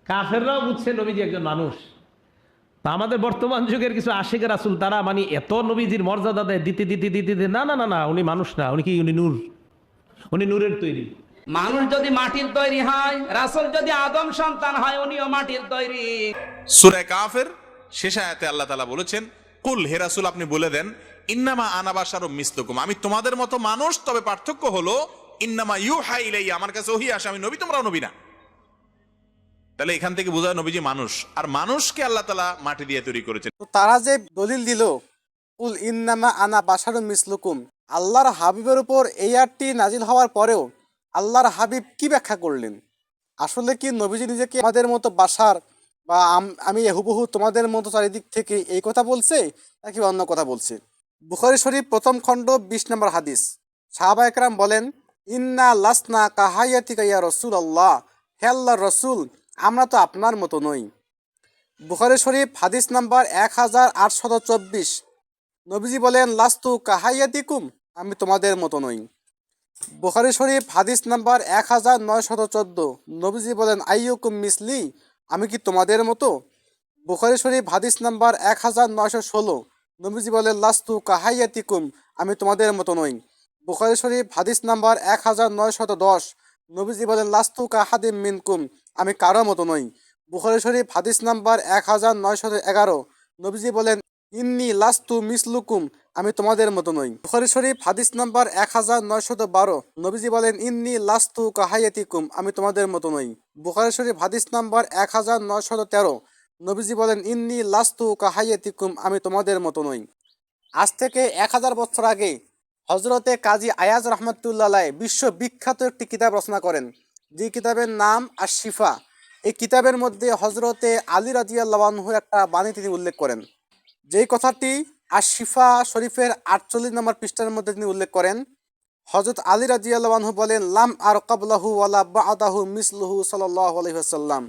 কাফেররাও বুঝছে নবীজি একজন মানুষ। তা আমাদের বর্তমান যুগের কিছু আশিকের রাসূল তারা মানে এত নবীজির মর্যাদা দেয়, দিতে দিতে দিতে দিতে, না না না না, উনি মানুষ না, উনি কি, উনি নূর, উনি নূরের তৈরি। মানুষ যদি মাটির তৈরি হয়, রাসূল যদি আদম সন্তান হয়, উনিও মাটির তৈরি। সূরা কাফের শেষ আয়াতে আল্লাহ তাআলা বলেছেন, কুল, হে রাসূল আপনি বলে দেন, ইন্নামা আনা বাশারুম মিসলুকুম, আমি তোমাদের মতো মানুষ, তবে পার্থক্য হলো ইন্নামা ইউহা ইলাইয়া, আমার কাছে ওহী আসে, আমি নবী তোমরাও নবী না। তাহলে এখান থেকে বোঝা যায় নবীজি মানুষ, আর মানুষকে আল্লাহ তাআলা মাটি দিয়ে তৈরি করেছেন। তো তারা যে দলিল দিল কুল ইন্নামা আনা বাশারুম মিসলুকুম, আল্লাহর হাবিবের উপর এই আয়াতটি নাজিল হওয়ার পরেও আল্লাহর হাবিব কি ব্যাখ্যা করলেন? আসলে কি নবীজি নিজেকে আমাদের মতো বাশার বা আমি হুবহু তোমাদের মতো চারিদিক থেকে এই কথা বলছে, নাকি অন্য কথা বলছে? বুখারী শরীফ প্রথম খণ্ড 20 নম্বর হাদিস। সাহাবা একরাম বলেন, ইন্না লাসনা কাহায়াতিকা ইয়া রাসূলুল্লাহ, হে আল্লাহর রাসূল, আমরা তো আপনার মতো নই। বুখারী শরীফ হাদিস নাম্বার 1824। নবীজি বলেন, লাস্তু কাহাইয়াতিকুম, আমি তোমাদের মতো নই। বুখারী শরীফ হাদিস নাম্বার 1914। নবীজি বলেন, আইয়ুকুম মিসলি, আমি কি তোমাদের মতো? বুখারী শরীফ হাদিস নাম্বার 1916। নবীজি বলেন, লাস্তু কাহাইয়াতিকুম, আমি তোমাদের মতো নই। বুখারী শরীফ হাদিস নাম্বার 1910। নবীজি বলেন, লাস্তু কাহাদিম মিনকুম, আমি কারো মতো নই। বুখারী শরীফ হাদিস নাম্বার 1911। নবীজি বলেন, ইন্নি লাস্তু মিসলুকুম, আমি তোমাদের মতো নই। বুখারী শরীফ হাদিস নাম্বার 1912। নবীজি বলেন, ইন্নি লাস্তু কাহাইয়াতিকুম, আমি তোমাদের মতো নই। বুখারী শরীফ হাদিস নাম্বার 1913। নবীজি বলেন, ইন্নি লাস্তু কাহাইয়াতিকুম, আমি তোমাদের মতো নই। আজ থেকে 1000 বছর আগে হজরতে কাজী আয়াজ রহমতুল্লাহ বিশ্ববিখ্যাত একটি কিতাব রচনা করেন, যে কিতাবের নাম আশ-শিফা। এই কিতাবের মধ্যে হজরতে আলী রাদিয়াল্লাহু আনহু একটা বাণী তিনি উল্লেখ করেন, যেই কথাটি আশ-শিফা শরীফের 48 নম্বর পৃষ্ঠার মধ্যে তিনি উল্লেখ করেন। হজরত আলী রাদিয়াল্লাহু আনহু বলেন, লাম আর ক্বাবলাহু ওয়ালা বা'দাহু মিসলুহু সাল্লাল্লাহু আলাইহি ওয়াসাল্লাম,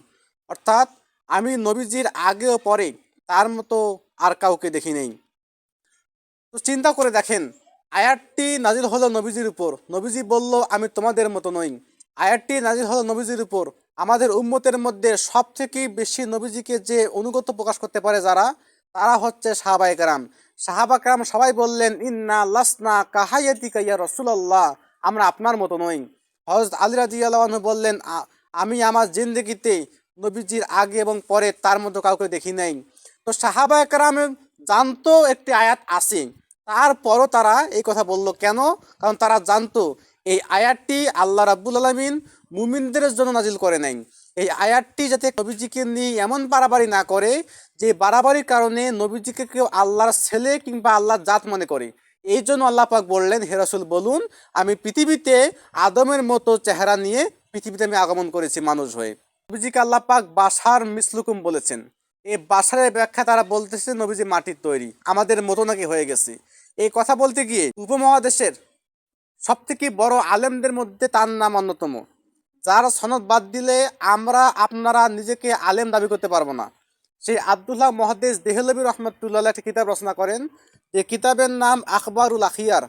অর্থাৎ আমি নবীজির আগে ও পরে তার মতো আর কাউকে দেখি নাই। তো চিন্তা করে দেখেন, আয়াতটি নাজিল হলো নবীজির উপর, নবীজি বলল আমি তোমাদের মতো নই। আয়াতটি নাজিল হলো নবীজির উপর, আমাদের উম্মতের মধ্যে সব থেকে বেশি নবীজিকে যে অনুগত প্রকাশ করতে পারে যারা, তারা হচ্ছে সাহাবায়ে কেরাম। সাহাবা কেরাম সবাই বললেন, ইন্না লাসনা কাহাইয়াতিকা ইয়া রাসূলুল্লাহ, আমরা আপনার মতো নই। হযরত আলী রাদিয়াল্লাহু আনহু বললেন, আমি আমার জিন্দেগিতে নবীজির আগে এবং পরে তার মতো কাউকে দেখি নাই। তো সাহাবায়ে কেরাম জানতো একটি আয়াত আছে, তারপরও তারা এই কথা বলল কেন? কারণ তারা জানতো এই আয়াতটি আল্লাহ রাব্বুল আলামিন মুমিনদের জন্য নাজিল করে নাই। এই আয়াতটি যাতে নবীজিকে নিয়ে এমন বাড়াবাড়ি না করে, যে বাড়াবাড়ির কারণে নবীজিকে কেউ আল্লাহর ছেলে কিংবা আল্লাহর জাত মনে করে। এই জন্য আল্লাহ পাক বললেন, হে রাসূল বলুন, আমি পৃথিবীতে আদমের মতো চেহারা নিয়ে পৃথিবীতে আমি আগমন করেছি মানুষ হয়ে। নবীজিকে আল্লাহ পাক বাশার মিসলুকুম বলেছেন। এই বাশারের ব্যাখ্যা তারা বলতেছে নবীজি মাটির তৈরি, আমাদের মতো নাকি হয়ে গেছে। এই কথা বলতে গিয়ে উপমহাদেশের সবথেকে বড় আলেমদের মধ্যে তার নাম অন্যতম, যার সনদ বাদ দিলে আমরা আপনারা নিজেকে আলেম দাবি করতে পারবো না। সেই আব্দুল্লাহ মুহাদ্দিস দেহলভী রহমতুল্লাহ একটি কিতাব রচনা করেন, যে কিতাবের নাম আখবারুল আখিয়ার।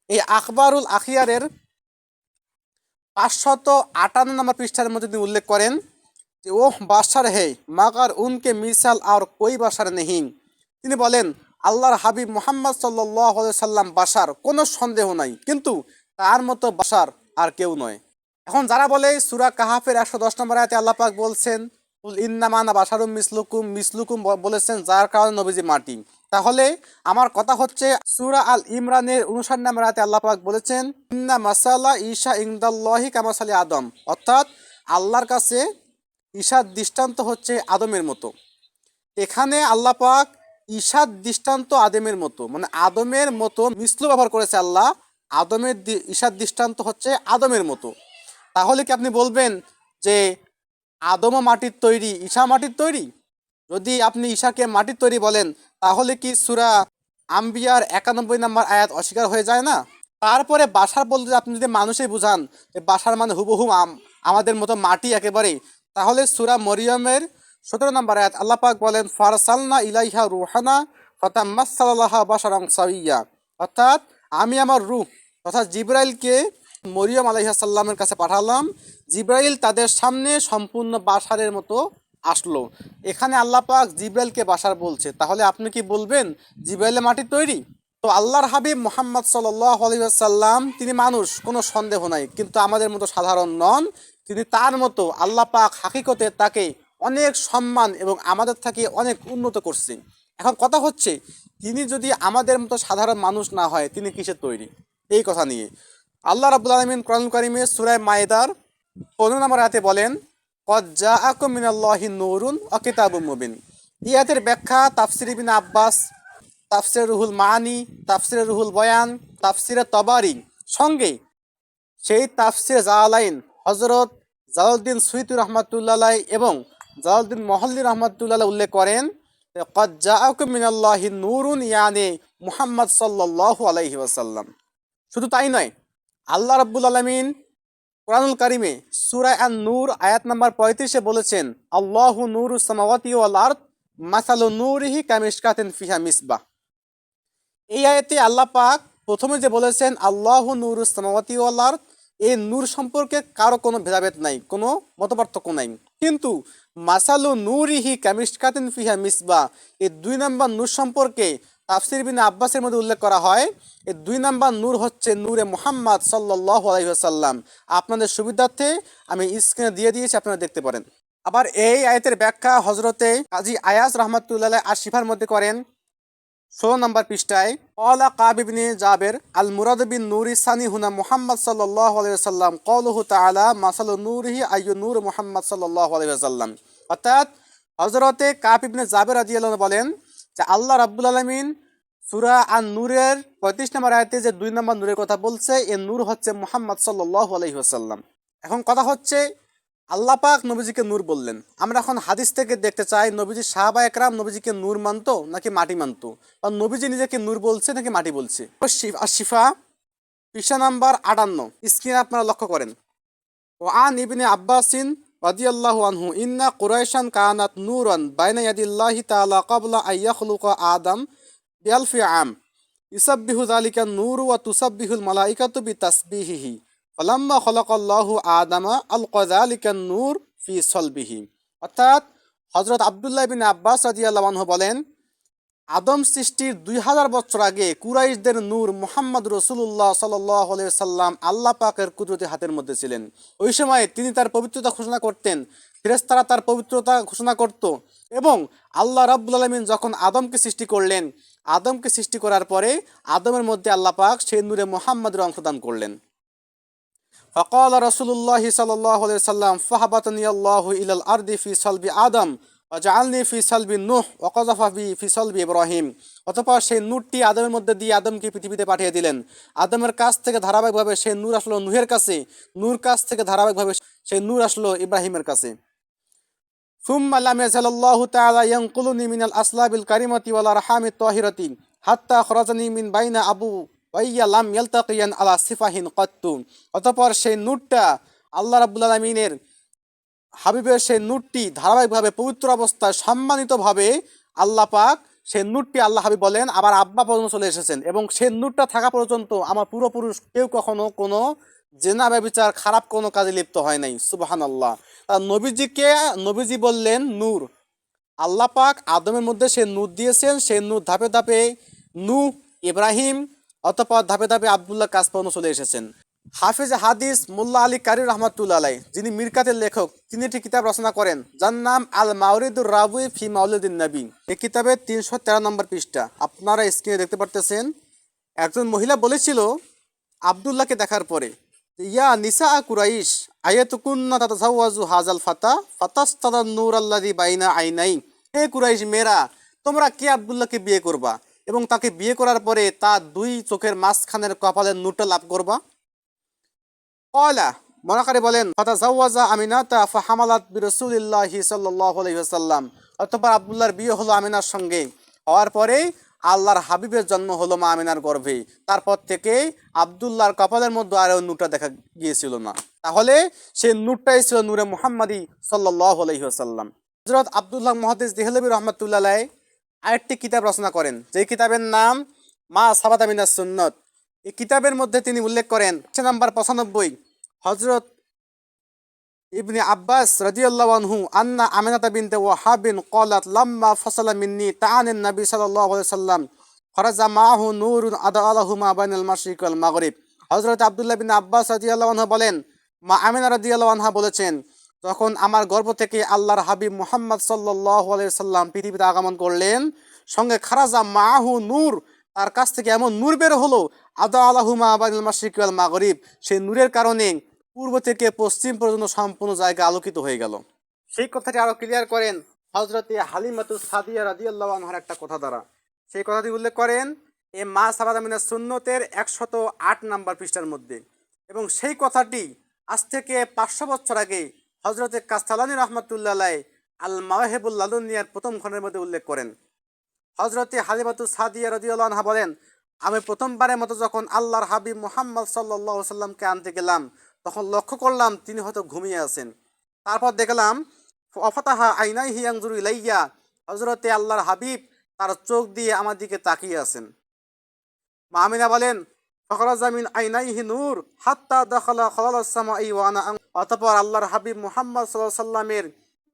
এই আখবারুল আখিয়ারের 558 নম্বর পৃষ্ঠার মধ্যে তিনি উল্লেখ করেন যে, ওহ বাশার হে মাগার উনকে মিসাল আর কই বাশার নেহি। তিনি বলেন, আল্লাহর হাবিব মুহাম্মদ সাল্লাল্লাহু আলাইহি সাল্লাম বাশার, কোনো সন্দেহ নাই, কিন্তু তার মতো বাশার আর কেউ নয়। এখন যারা বলে সূরা কাহাফের 110 নম্বর আয়াতে আল্লাহ পাক বলছেন, কুল ইন্নামা আনা বাশারুম মিসলুকুম, মিসলুকুম বলেছেন যার কারণে নবীজি মাটি। তাহলে আমার কথা হচ্ছে, সূরা আল ইমরানের 59 নম্বর আয়াতে আল্লাহ পাক বলেছেন, ইন্না মাসালা ঈসা ইনদাল্লাহি কামাসালি আদম, অর্থাৎ আল্লাহর কাছে ঈসার দৃষ্টান্ত হচ্ছে আদমের মতো। এখানে আল্লাহ পাক ঈসার দৃষ্টান্ত আদমের মতো, মানে আদমের মতো মিসলু ব্যবহার করেছে আল্লাহ। আদমের ঈসার দৃষ্টান্ত হচ্ছে আদমের মতো। তাহলে কি আপনি বলবেন যে আদমও মাটির তৈরি, ঈসা মাটির তৈরি? যদি আপনি ঈসাকে মাটির তৈরি বলেন, তাহলে কি সূরা আম্বিয়ার 91 নম্বর আয়াত অস্বীকার হয়ে যায় না? তারপরে বাশার বলতে আপনি যদি মানুষই বুঝান, বাশার মানে হুবহু আমাদের মতো মাটি একেবারে, তাহলে সূরা মরিয়মের 17 নম্বর আয়াত আল্লাহ পাক বলেন, ফারসালনা ইলাইহা রুহানা ফাতামাসসালাহা বাশারান সাওয়িয়া, অর্থাৎ আমি আমার রূহ তথা জিবরাইলকে মরিয়ম আলাইহিস সালামের কাছে পাঠালাম। জিবরাইল তাদের সামনে সম্পূর্ণ বাশারের মতো আসলো। এখানে আল্লাহ পাক জিব্রাইলকে বাশার বলছে, তাহলে আপনি কি বলবেন জিব্রাইলে মাটির তৈরি? তো আল্লাহর হাবিব মুহাম্মদ সাল্লাল্লাহু আলাইহি ওয়াসাল্লাম তিনি মানুষ, কোনো সন্দেহ নাই, কিন্তু আমাদের মতো সাধারণ নন। তিনি তার মতো আল্লাহ পাক হাকিকতে তাকে অনেক সম্মান এবং আমাদের থেকে অনেক উন্নত করছেন। এখন কথা হচ্ছে, তিনি যদি আমাদের মতো সাধারণ মানুষ না হয়, তিনি কিসের তৈরি? এই কথা নিয়ে আল্লাহ রাব্বুল আলামিন কোরআনুল কারীমে সূরা মায়েদার 15 নম্বর আয়াতে বলেন, কদ জাআকুম মিনাল্লাহি নূরুন ওয়া কিতাবুম মুবিন। এই আয়াতের ব্যাখ্যা তাফসীর ইবনে আব্বাস, তাফসীর রুহুল মাআনি, তাফসীর রুহুল বয়ান, তাফসীর তাবারি সঙ্গে সেই তাফসীর জালালাইন হযরত জালালউদ্দিন সুয়ুতী রাহমাতুল্লাহ আলাইহি এবং জালালউদ্দিন মহল্লী রাহমাতুল্লাহ আলাইহি উল্লেখ করেন, কদ জাআকুম মিনাল্লাহি নূরুন ইয়ানি মুহাম্মদ সাল্লাল্লাহু আলাইহি ওয়াসাল্লাম। শুধু তাই নয়, আল্লাহ রাব্বুল আলামিন কোরআনুল কারিমে সূরা আন-নূর আয়াত নাম্বার 35-এ বলেছেন, আল্লাহু নূরুস সামাওয়াতি ওয়াল আরদ মাসালু নূরিহি কামিশকাতিন ফিহা মিসবাহ। এই আয়াতে আল্লাহ পাক প্রথমে যে বলেছেন আল্লাহু নূরুস সামাওয়াতি ওয়াল আরদ, এই নূর সম্পর্কে কারো কোনো ভেদাভেদ নাই, কোনো মতপার্থক্য নাই। কিন্তু মাসালু নূরিহি কামিশকাতিন ফিহা মিসবাহ, এই 2 নম্বর নূর সম্পর্কে তাফসীর ইবনে আব্বাসের মধ্যে উল্লেখ করা হয়, এই 2 নম্বর নূর হচ্ছে নূরে মুহাম্মদ সাল্লাল্লাহু আলাইহি ওয়াসাল্লাম। আপনাদের সুবিধার্থে আমি স্ক্রিনে দিয়ে দিয়েছি, আপনারা দেখতে পারেন। আবার এই আয়াতের ব্যাখ্যা হযরতে কাজী আয়াজ রাহমাতুল্লাহ আলাইহি আশিফার মধ্যে করেন 16 নম্বর পৃষ্ঠায়, ক্বালা কাব ইবনে জাবের আল মুরাদ বিন নূরি সানি হুনা মুহাম্মদ সাল্লাল্লাহু আলাইহি ওয়াসাল্লাম ক্বালুহু তাআলা মাসালু নূরিহি আইয়ু নূর মুহাম্মদ সাল্লাল্লাহু আলাইহি ওয়াসাল্লাম। অর্থাৎ হযরতে কাব ইবনে জাবের রাদিয়াল্লাহু আনহু বলেন যে আল্লাহ রাব্বুল আলামিন সূরা আন-নূরের 35 নম্বর আয়াতে যে 2 নম্বর নূরের কথা বলছে, এই নূর হচ্ছে মুহাম্মদ সাল্লাল্লাহু আলাইহি ওয়াসাল্লাম। এখন কথা হচ্ছে, আল্লাহ পাক নবীজিকে নূর বললেন। আমরা এখন হাদিস থেকে দেখতে চাই, নবীজি সাহাবা একরাম নবীজিকে নূর মানতো নাকি মাটি মানতো, বা নবীজি নিজেকে নূর বলছে নাকি মাটি বলছে। শিফা পৃষ্ঠা নাম্বার 58 স্ক্রিনে আপনারা লক্ষ্য করেন, ও আন ইবনে আব্বাসিন রাদিয়াল্লাহু আনহু ইন্না কুরাইশান কানাত নূরান বাইনা ইয়াদিল্লাহি তাআলা ক্বাবলা আন ইয়াখলুকা আদম বিআলফি আম ইউসাব্বিহু যালিকা নূরু ওয়া তুসাব্বিহুল মালাইকাতু বিতাসবিহিহি ফালাম্মা খলাকাল্লাহু আদামা আলকা যালিকা নূর ফি সলবিহি। অর্থাৎ হযরত আব্দুল্লাহ ইবনে আব্বাস রাদিয়াল্লাহু আনহু বলেন, আদম সৃষ্টির 2000 বছর আগে কুরাইশদের নূর মুহাম্মদ রাসূলুল্লাহ সাল্লাল্লাহু আলাইহি ওয়াসাল্লাম আল্লাহ পাকের কুদরতি হাতের মধ্যে ছিলেন। ওই সময় তিনি তার পবিত্রতা ঘোষণা করতেন, ফেরেশতারা তার পবিত্রতা ঘোষণা করত, এবং আল্লাহ রাব্বুল আলামিন যখন আদমকে সৃষ্টি করলেন, আদমকে সৃষ্টি করার পরে আদমের মধ্যে আল্লাহ পাক সেই নূরে মুহাম্মদের অংশদান করলেন। ফাকাল রাসূলুল্লাহ সাল্লাল্লাহু আলাইহি ওয়াসাল্লাম ফাহাবাতানি আল্লাহু ইলাল আরদি ফি সালবি আদম ওয়াজআলনি ফি সালবি নূহ ওয়া কাযাফা বি ফি সালবি ইব্রাহিম। অতঃপর সেই নূরটি আদমের মধ্যে দিয়ে আদমকে পৃথিবীতে পাঠিয়ে দিলেন। আদমের কাছ থেকে ধারাবাহিকভাবে সেই নূর আসলো নূহের কাছে, নূর কাছ থেকে ধারাবাহিকভাবে সেই নূর আসলো ইব্রাহিমের কাছে। সুম্মা লাম ইয়াজাল্লাহু তাআলা ইয়ানকুলুনি মিনাল আসলাবিল কারিমাতি ওয়াল আরহামিত তাহিরাতি হাত্তা খরাজানি মিন বাইনা আবু ওয়াইয়া লাম ইয়ালতাকিয়ান আলা সিফাহিন কাত্তু। অতঃপর সেই নূরটা আল্লাহ রাব্বুল আলামিনের হাবিবের সেই নূরটি ধারাবাহিকভাবে পবিত্র অবস্থায় সম্মানিতভাবে আল্লাহ পাক সেই নূরটি আল্লাহ হাবিব বলেন আবার আব্বা পর্যন্ত চলে এসেছেন, এবং সেই নূরটা থাকা পর্যন্ত আমার পূর্বপুরুষ কেউ কখনো কোনো জেনা ব্যভিচার খারাপ কোনো কাজে লিপ্ত হয় নাই। সুবহানাল্লাহ। তার নবীজি বললেন নূর। আল্লাহ পাক আদমের মধ্যে সে নূর দিয়েছেন, সেই নূর ধাপে ধাপে নূহ, ইব্রাহিম, অতঃপর ধাপে ধাপে আব্দুল্লাহ কাছ পর্যন্ত চলে এসেছেন। হাফিজ হাদিস মোল্লা আলী কারি রহমাতুল্লাহ আলাই, যিনি মিরকাতের লেখক, তিনি একটি কিতাব রচনা করেন যার নাম আল মাওরিদুর রাবি ফি মাউলিদিন নবী। এই কিতাবের 313 নম্বর পৃষ্ঠা আপনারা স্ক্রিনে দেখতে পারতেছেন। একজন মহিলা বলেছিল আব্দুল্লাহকে দেখার পরে, ইয়া নিসা কুরাইশ আয়াতুকুন্না তাতাজাওয়াজু হাজাল ফাতা ফাতাস্তাদান নূর আল্লাযী বাইনা আইনাই। হে কুরাইশ মেয়েরা, তোমরা কে আব্দুল্লাহকে বিয়ে করবা এবং তাকে বিয়ে করার পরে তার 2 চোখের মাঝখানের কপালের নূরটা লাভ করবা। কয়লা মনাকারী বলেন, ফাতাজাওয়াজা আমিনাতা ফাহামালাত বিরাসূলিল্লাহি সাল্লাল্লাহু আলাইহি ওয়াসাল্লাম। অতঃপর আব্দুল্লাহর বিয়ে হলো আমিনার সঙ্গে। হওয়ার পরে আল্লাহর হাবিবের জন্ম হলো মা আমিনার গর্ভে। তারপর থেকে আব্দুল্লাহর কপালের মধ্যে আর ওই নূরটা দেখা গিয়েছিল না। তাহলে সেই নূরটাই ছিল নূরে মুহাম্মাদি সাল্লাল্লাহু আলাইহি ওয়াসাল্লাম। হযরত আব্দুল্লাহ মুহাদ্দিস দেহলভী রাহমাতুল্লাহ আলাইহি আরেকটি কিতাব রচনা করেন, যে কিতাবের নাম মা সাবাতা মিনাস সুন্নাত। এই কিতাবের মধ্যে তিনি উল্লেখ করেন নাম্বার 95, হযরত ইবনে আব্বাস রাদিয়াল্লাহু আনহু আন্না আমিনাতা বিনতে ওয়াহাবিন ক্বালাত লাম্মা ফাসালা মিন্নি তাআনিন নবী সাল্লাল্লাহু আলাইহি সাল্লাম খরাজা মাহু নূরুন আদাআলাহু মা বাইনাল মাশরিক ওয়াল মাগরিব। হযরত আব্দুল্লাহ বিন আব্বাস রাদিয়াল্লাহু আনহু বলেন, মা আমিনা রাদিয়াল্লাহু আনহা বলেছেন, যখন আমার গর্ভ থেকে আল্লাহর হাবিব মুহাম্মদ সাল্লাল্লাহু আলাইহি সাল্লাম পৃথিবীতে আগমন করলেন, সঙ্গে খারাজা মাহু নূর, তার কাছ থেকে এমন নূর বের হলো, আদাআলাহু মা বাইনাল মাশরিক ওয়াল মাগরিব, সেই নূরের কারণে পূর্ব থেকে পশ্চিম পর্যন্ত সম্পূর্ণ জায়গা আলোকিত হয়ে গেল। সেই কথাটি আরো ক্লিয়ার করেন হযরতে হালিমাতুস সাদিয়া রাদিয়াল্লাহু আনহার একটা কথা দ্বারা। সেই কথাটি উল্লেখ করেন এ মা সাবাদা মিনাস সুন্নতের 108 নম্বর পৃষ্ঠার মধ্যে। এবং সেই কথাটি আজ থেকে 500 বছর আগে হযরতে কাস্তালানী রহমাতুল্লাহ আলাইহি আল মাওয়াহিবুল লাদুনিয়ার প্রথম খণ্ডের মধ্যে উল্লেখ করেন। হযরতে হালিমাতুস সাদিয়া রাদিয়াল্লাহু আনহা বলেন, আমি প্রথমবারের মতো যখন আল্লাহর হাবিব মুহাম্মদ সাল্লাল্লাহু আলাইহি সাল্লামকে আনতে গেলাম, তখন লক্ষ্য করলাম তিনি হয়তো ঘুমিয়ে আছেন। তারপর দেখলাম অফাতাহা আইনাইহি ইয়ানজুরু ইলাইয়া, হযরতে আল্লাহর হাবিব তার চোখ দিয়ে আমার দিকে তাকিয়ে আছেন। মা আমিনা বলেন, ফাখরাজা মিন আইনাইহি নূর হাত্তা দাখালা খালালাস সামাই ওয়া আনা, অতঃপর আল্লাহর হাবিব মুহাম্মদ সাল্লাল্লাহু আলাইহি সাল্লামের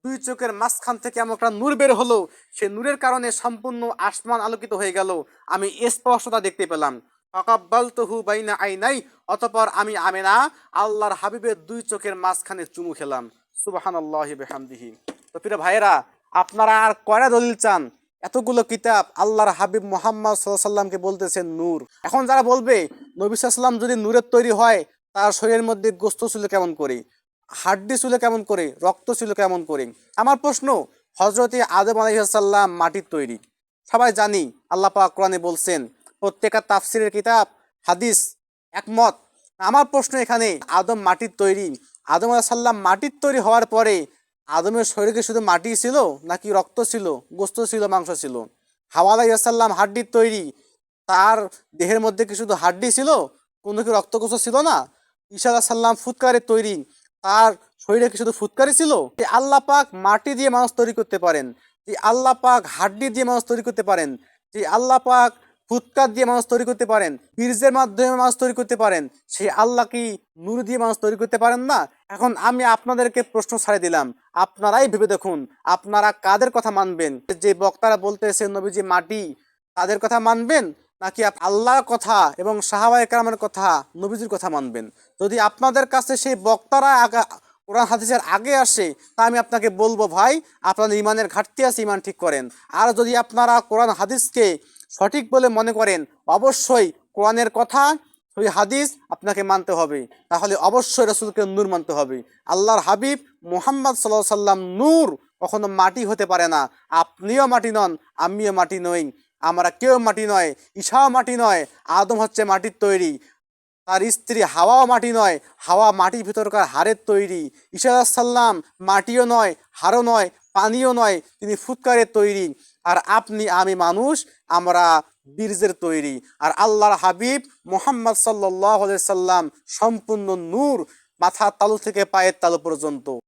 দুই চোখের মাঝখান থেকে এমন একটা নূর বের হলো, সেই নূরের কারণে সম্পূর্ণ আসমান আলোকিত হয়ে গেল, আমি স্পষ্টতা দেখতে পেলাম। ফাকাব্বালতুহু বাইনা আইনাই, অতঃপর আমি আমিনা আল্লাহর হাবিবের দুই চোখের মাঝখানে চুমু খেলাম। সুবহানাল্লাহি বিহামদিহি। তো প্রিয় ভাইয়েরা, আপনারা আর কয়টা দলিল চান? এতগুলো কিতাব আল্লাহর হাবিব মুহাম্মদ সাল্লাল্লাহু আলাইহি সাল্লামকে বলতেছেন নূর। এখন যারা বলবে নবী সাল্লাল্লাহু আলাইহি সাল্লাম যদি নূরের তৈরি হয়, তার শরীরের মধ্যে গোস্ত ছিল কেমন করে, হাড্ডি ছিল কেমন করে, রক্ত ছিল কেমন করে? আমার প্রশ্ন, হযরতে আদম আলাইহিস সালাম মাটির তৈরি, সবাই জানি। আল্লাহ পাক কোরআনে বলছেন, প্রত্যেকটা তাফসিরের কিতাব হাদিস একমত। আমার প্রশ্ন এখানে, আদম মাটির তৈরি, আদম আলাইহিস সালাম মাটির তৈরি হওয়ার পরে আদমের শরীরে শুধু মাটি ছিল নাকি রক্ত ছিল, গোস্ত ছিল, মাংস ছিল? হাওয়া আলাইহিস সালাম হাড্ডির তৈরি, তার দেহের মধ্যে কি শুধু হাড্ডি ছিল, কোনো কি রক্ত গোস্ত ছিল না? ঈসা আলাইহিস সালাম ফুৎকারের তৈরি, তার শরীরে কি শুধু ফুৎকারি ছিল? যে আল্লাহ পাক মাটি দিয়ে মানুষ তৈরি করতে পারেন, যে আল্লাহ পাক হাড্ডি দিয়ে মানুষ তৈরি করতে পারেন, যে আল্লাহ পাক ফুৎকার দিয়ে মানুষ তৈরি করতে পারেন, বীর্যের মাধ্যমে মানুষ তৈরি করতে পারেন, সেই আল্লাহ কি নূর দিয়ে মানুষ তৈরি করতে পারেন না? এখন আমি আপনাদেরকে প্রশ্ন ছাড়ে দিলাম, আপনারাই ভেবে দেখুন, আপনারা কাদের কথা মানবেন? যে বক্তারা বলতেছে নবীজি মাটি, তাদের কথা মানবেন, নাকি আল্লাহর কথা এবং সাহাবায়ে কেরামের কথা, নবীজির কথা মানবেন? যদি আপনাদের কাছে সেই বক্তারা কোরআন হাদিসের আগে আসে, তা আমি আপনাকে বলবো, ভাই আপনাদের ইমানের ঘাটতি আছে, ইমান ঠিক করেন। আর যদি আপনারা কোরআন হাদিসকে সঠিক বলে মনে করেন, অবশ্যই কোরআনের কথা, ওই হাদিস আপনাকে মানতে হবে, তাহলে অবশ্যই রাসূলকে নূর মানতে হবে। আল্লাহর হাবিব মুহাম্মদ সাল্লাল্লাহু আলাইহি সাল্লাম নূর, কখনো মাটি হতে পারে না। আপনিও মাটি নন, আমিও মাটি নই, আমরা কেউ মাটি নয়, ঈশাও মাটি নয়, আদম হচ্ছে মাটির তৈরি, তার স্ত্রী হাওয়াও মাটি নয়, হাওয়া মাটির ভিতরকার হাড়ের তৈরি। ঈসা আলাইহিস সালাম মাটিও নয়, হাড়ও নয়, পানিও নয়, তিনি ফুৎকারের তৈরি। আর আপনি আমি মানুষ, আমরা বীর্যের তৈরি। আর আল্লাহর হাবিব মুহাম্মদ সাল্লাল্লাহু আলাইহি সাল্লাম সম্পূর্ণ নূর, মাথার তালু থেকে পায়ের তালু পর্যন্ত।